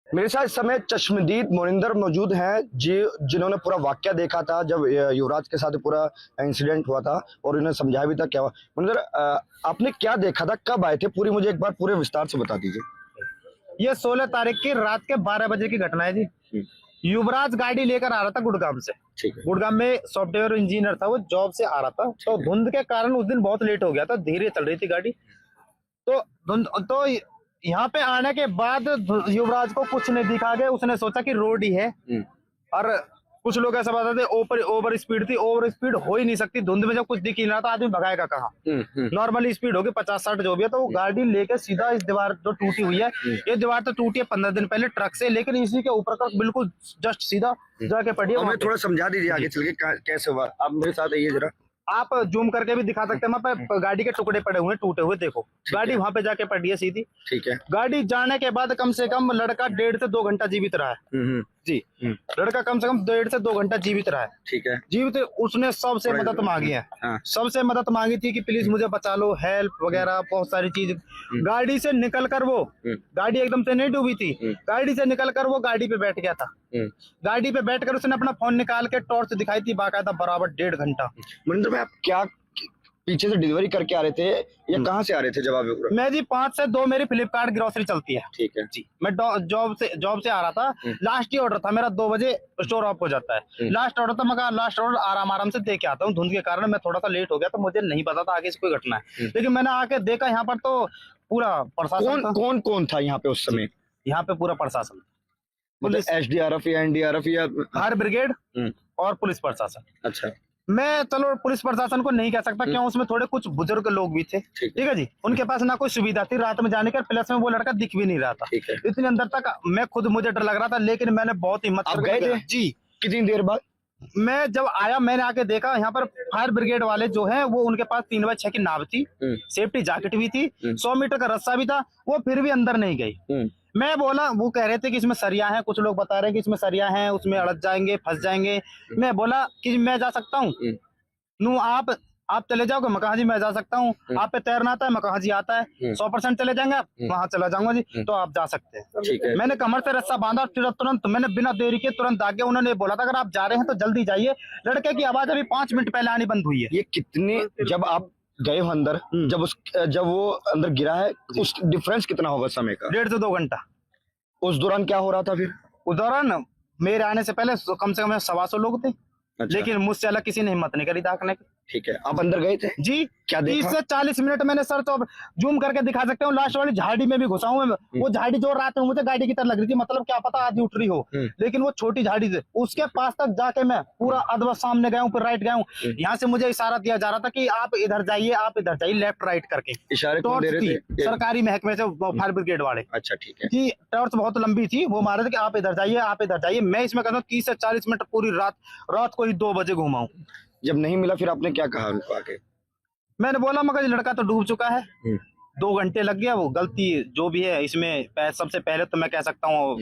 मेरे साथ इस समय चश्मदीद मोनिंदर मौजूद हैं जी, जिन्होंने पूरा वाकया देखा था जब युवराज के साथ पूरा इंसिडेंट हुआ था और उन्हें समझाया भी था क्या हुआ। मोनिंदर, आपने क्या देखा था, कब आए थे, पूरी मुझे एक बार पूरे विस्तार से बता दीजिए। ये 16 तारीख की रात के 12 बजे की घटना है जी। युवराज गाड़ी लेकर आ रहा था गुड़गांव से। ठीक है। गुड़गांव में सॉफ्टवेयर इंजीनियर था, वो जॉब से आ रहा था। तो धुंध के कारण उस दिन बहुत लेट हो गया था, धीरे चल रही थी गाड़ी। तो धुंध तो यहाँ पे आने के बाद युवराज को कुछ नहीं दिखा गया, उसने सोचा कि रोड ही है। और कुछ लोग ऐसा बताते ओवर स्पीड थी। ओवर स्पीड हो ही नहीं सकती, धुंध में जब कुछ दिख ही नहीं रहा था, आदमी भगाएगा कहाँ। नॉर्मली स्पीड होगी 50-60 जो भी है। तो वो गाड़ी लेके सीधा इस दीवार जो टूटी हुई है, ये दीवार तो टूटी है 15 दिन पहले ट्रक से, लेकिन इसी के ऊपर का बिल्कुल जस्ट सीधा जाके पड़ी है। हमें थोड़ा समझा दीजिए आगे चल के कैसे हुआ, आप मेरे साथ आइए जरा। आप जूम करके भी दिखा सकते हैं, वहाँ पे गाड़ी के टुकड़े पड़े हुए टूटे हुए, देखो गाड़ी वहां पे जाके पड़ी है सीधी। ठीक है। गाड़ी जाने के बाद कम से कम लड़का 1.5 से 2 घंटा जीवित रहा है जी। लड़का कम से कम 1.5 से 2 घंटा जीवित रहा है। ठीक है। जीवित उसने सबसे मदद मांगी है। हाँ। सबसे मदद मांगी थी कि प्लीज मुझे बचा लो, हेल्प वगैरह बहुत सारी चीज। गाड़ी से निकल कर वो गाड़ी एकदम से नहीं डूबी थी, गाड़ी से निकल कर वो गाड़ी पे बैठ गया था। गाड़ी पे बैठकर उसने अपना फोन निकाल के टॉर्च दिखाई थी बाकायदा, बराबर 1.5 घंटा। मनिंदर भाई, आप क्या पीछे से डिलीवरी करके आ रहे थे या कहाँ से आ रहे थे जवाब? मैं जी 5 से 2 मेरी फ्लिपकार्ट ग्रोसरी चलती है। ठीक है जी। मैं जॉब से आ रहा था। लास्ट ही ऑर्डर था मेरा, 2 बजे स्टोर ऑफ हो जाता है। लास्ट ऑर्डर था, मैं कहा लास्ट ऑर्डर आराम से दे के आता हूँ। धुंध के कारण मैं थोड़ा सा लेट हो गया, तो मुझे नहीं पता था आगे से कोई घटना है। लेकिन मैंने आके देखा यहाँ पर तो पूरा प्रशासन। कौन था यहाँ पे उस समय? यहाँ पे पूरा प्रशासन, पुलिस, एसडीआरएफ या एनडीआरएफ या फायर ब्रिगेड और पुलिस प्रशासन। अच्छा। मैं चलो पुलिस प्रशासन को नहीं कह सकता, क्यों, उसमें थोड़े कुछ बुजुर्ग लोग भी थे। ठीक है जी। उनके पास ना कोई सुविधा थी रात में जाने का, प्लस में वो लड़का दिख भी नहीं रहा था। इतने अंदर तक मैं खुद, मुझे डर लग रहा था, लेकिन मैंने बहुत हिम्मत करके गए थे जी। कितनी देर बाद? मैं जब आया मैंने आके देखा यहाँ पर फायर ब्रिगेड वाले जो हैं, वो उनके पास 3x6 की नाव थी, सेफ्टी जैकेट भी थी, 100 मीटर का रस्सा भी था, वो फिर भी अंदर नहीं गई। मैं बोला, वो कह रहे थे कि इसमें सरिया है, कुछ लोग बता रहे हैं कि इसमें सरिया है, उसमें अड़क जाएंगे, फंस जाएंगे। मैं बोला कि मैं जा सकता हूँ। नू आप चले जाओगे? मैं कहा जी मैं जा सकता हूँ। आप पे तैरना आता है? मैं कहा जी आता है। 100% चले जाएंगे आप? वहां चला जाऊंगा जी। तो आप जा सकते हैं। मैंने कमर से रस्सा बांधा, तुरंत मैंने बिना देरी के तुरंत आगे। उन्होंने बोला था अगर आप जा रहे हैं तो जल्दी जाइए। लड़के की आवाज अभी 5 मिनट पहले आनी बंद हुई है। ये कितने, जब आप गए हो अंदर, जब वो अंदर गिरा है, उस डिफरेंस कितना होगा समय का? 1.5 से 2 घंटा। उस दौरान क्या हो रहा था फिर? उस दौरान मेरे आने से पहले कम से कम 125 लोग थे। अच्छा। लेकिन मुझसे अलग किसी ने हिम्मत नहीं करी दाखने की। ठीक है। आप अंदर गए थे जी। क्या देखा? 30 से 40 मिनट मैंने सर तो जूम करके दिखा सकते हूँ, लास्ट वाली झाड़ी में भी घुसा हूँ मैं। वो झाड़ी जो रात में मुझे गाड़ी की तरह लग रही थी, मतलब क्या पता आधी उठ रही हो, लेकिन वो छोटी झाड़ी से उसके पास तक जाके मैं पूरा अदवा सामने गया हूँ, फिर राइट गया हूँ। यहाँ से मुझे इशारा दिया जा रहा था कि आप इधर जाइए, आप इधर जाइए, लेफ्ट राइट करके इशारे टॉर्च थी सरकारी महकमे से, फायर ब्रिगेड वाले। अच्छा ठीक है जी। टॉर्च बहुत लंबी थी, वो मारे थे कि आप इधर जाइए, आप इधर जाइए। मैं इसमें कहता हूँ 30 से 40 मिनट पूरी रात को ही 2 बजे घूमा हूँ। जब नहीं मिला फिर आपने क्या कहा उनको आके? मैंने बोला मगर लड़का तो डूब चुका है, 2 घंटे लग गया, वो गलती जो भी है इसमें सबसे पहले तो मैं कह सकता हूँ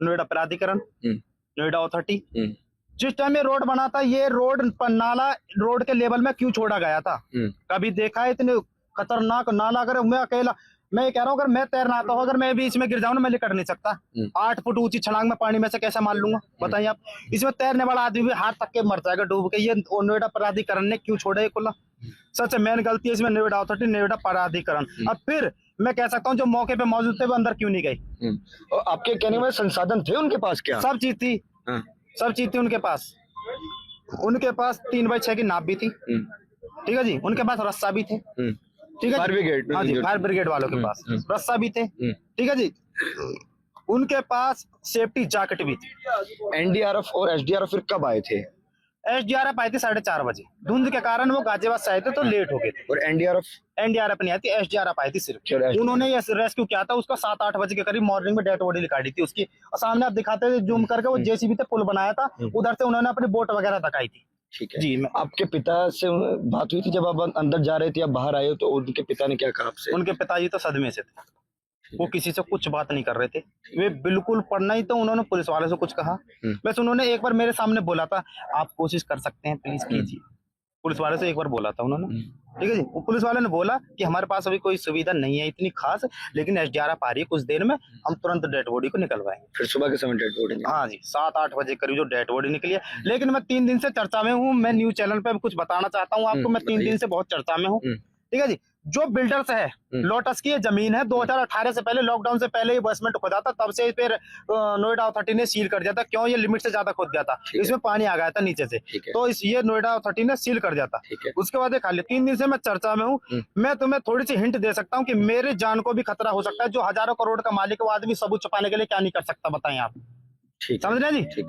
नोएडा प्राधिकरण, नोएडा अथॉरिटी। जिस टाइम ये रोड बना था, ये रोड पर नाला रोड के लेवल में क्यों छोड़ा गया था? कभी देखा है इतने खतरनाक नाला? अगर मैं अकेला, मैं ये कह रहा हूँ अगर मैं तैरना आता हूँ, अगर मैं भी इसमें गिर जाऊँ ना, मैं लिकट नहीं सकता। 8 फुट ऊंची छलांग में पानी में से कैसे मार लूंगा बताइए आप? इसमें तैरने वाला आदमी भी हाथ तक के मर जाएगा डूब के। ये नोएडा प्राधिकरण ने क्यों छोड़ा ये खुला? सबसे मेन गलती है इसमें नोएडा अथॉरिटी, नोएडा प्राधिकरण। अब फिर मैं कह सकता हूँ जो मौके पे मौजूद थे वो अंदर क्यों नहीं गए? और आपके कहने में संसाधन थे उनके पास क्या? सब चीज थी, सब चीज थी उनके पास। उनके पास 3x6 की नाव भी थी। ठीक है जी। उनके पास रस्सा भी थे। ठीक है। फायर ब्रिगेड, हाँ जी, फायर ब्रिगेड वालों के पास रस्सा भी थे। ठीक है जी। उनके पास सेफ्टी जैकेट भी थी। एनडीआरएफ और एसडीआरएफ फिर कब आए थे? एसडीआरएफ आई थी 4:30 बजे। धुंध के कारण वो गाजियाबाद से आए थे तो लेट हो गए थे। और एनडीआरएफ नहीं आई थी, एसडीआरएफ आई थी सिर्फ। उन्होंने ये रेस्क्यू किया था उसका 7-8 बजे के करीब मॉर्निंग में डेड बॉडी निकाली थी उसकी। और सामने आप दिखाते थे जूम करके, वो जेसीबी से पुल बनाया था, उधर से उन्होंने अपनी बोट वगैरह दिखाई थी। ठीक है जी। आपके पिता से बात हुई थी जब आप अंदर जा रहे थे या बाहर आए हो, तो उनके पिता ने क्या कहा आपसे? उनके पिताजी तो सदमे से थे, वो किसी से कुछ बात नहीं कर रहे थे, वे बिल्कुल पढ़ना ही। तो उन्होंने पुलिस वाले से कुछ कहा, बस उन्होंने एक बार मेरे सामने बोला था आप कोशिश कर सकते हैं, प्लीज कीजिए। पुलिस वाले से एक बार बोला था उन्होंने, ठीक है जी। वो पुलिस वाले ने बोला कि हमारे पास अभी कोई सुविधा नहीं है इतनी खास, लेकिन SDRF आ रही है, कुछ देर में हम तुरंत डेड बॉडी को निकलवाएंगे। फिर सुबह के समय डेड बॉडी? हाँ जी, 7-8 बजे करीब जो डेड बॉडी निकली है। लेकिन मैं 3 दिन से चर्चा में हूँ, मैं न्यूज चैनल पे कुछ बताना चाहता हूँ आपको। मैं 3 दिन से बहुत चर्चा में हूँ, ठीक है जी। जो बिल्डर्स है, लोटस की ये जमीन है, 2018 से पहले, लॉकडाउन से पहले ये बेसमेंट खोदा था, तब से फिर नोएडा अथॉरिटी ने सील कर दिया था। क्यों? ये लिमिट से ज्यादा खोद दिया था, इसमें पानी आ गया था नीचे से, तो ये नोएडा अथॉरिटी ने सील कर दिया था। उसके बाद ये खाली 3 दिन से मैं चर्चा में हूँ। मैं तुम्हें थोड़ी सी हिंट दे सकता हूँ कि मेरे जान को भी खतरा हो सकता है। जो हजारों करोड़ का मालिक है वो आदमी सबूत छुपाने के लिए क्या नहीं कर सकता, बताएं आप। समझ रहे जी?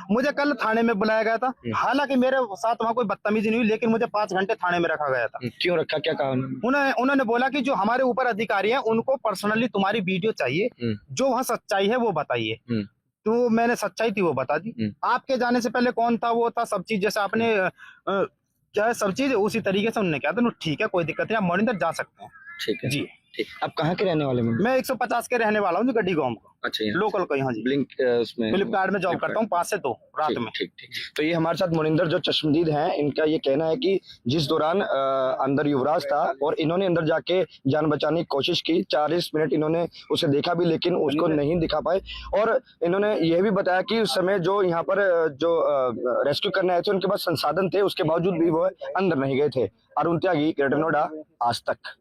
मुझे कल थाने में बुलाया गया था, हालांकि मेरे साथ वहाँ कोई बदतमीजी नहीं हुई, लेकिन मुझे 5 घंटे थाने में रखा गया था। क्यों रखा, क्या कहा उन्होंने बोला कि जो हमारे ऊपर अधिकारी हैं उनको पर्सनली तुम्हारी वीडियो चाहिए, जो वहाँ सच्चाई है वो बताइए। तो मैंने सच्चाई थी वो बता दी। आपके जाने से पहले कौन था वो था, सब चीज जैसे आपने क्या है, सब चीज उसी तरीके से उन्होंने कहा था। ठीक है, कोई दिक्कत नहीं, आप मोरिंदर जा सकते हैं। ठीक है जी। ठीक। आप कहाँ के रहने वाले? मैं 150 के रहने वाला हूँ, गड्डी गाँव का। अच्छा, लोकल का। यहाँ जी, ब्लिंक उसमें फ्लिपकार्ट में जॉब करता हूँ 5 से 2 रात में। ठीक ठीक। तो ये हमारे साथ मोनिंदर जो चश्मदीद हैं, इनका ये कहना है कि जिस दौरान अंदर युवराज था और इन्होंने अंदर जाके जान बचाने की कोशिश की, 40 मिनट इन्होंने उसे देखा भी, लेकिन उसको नहीं दिखा पाए। और इन्होंने यह भी बताया कि उस समय जो यहाँ पर जो रेस्क्यू करने आए थे उनके पास संसाधन थे, उसके बावजूद भी वो अंदर नहीं गए थे। अरुण त्यागी, ग्रेटर नोएडा, आज तक।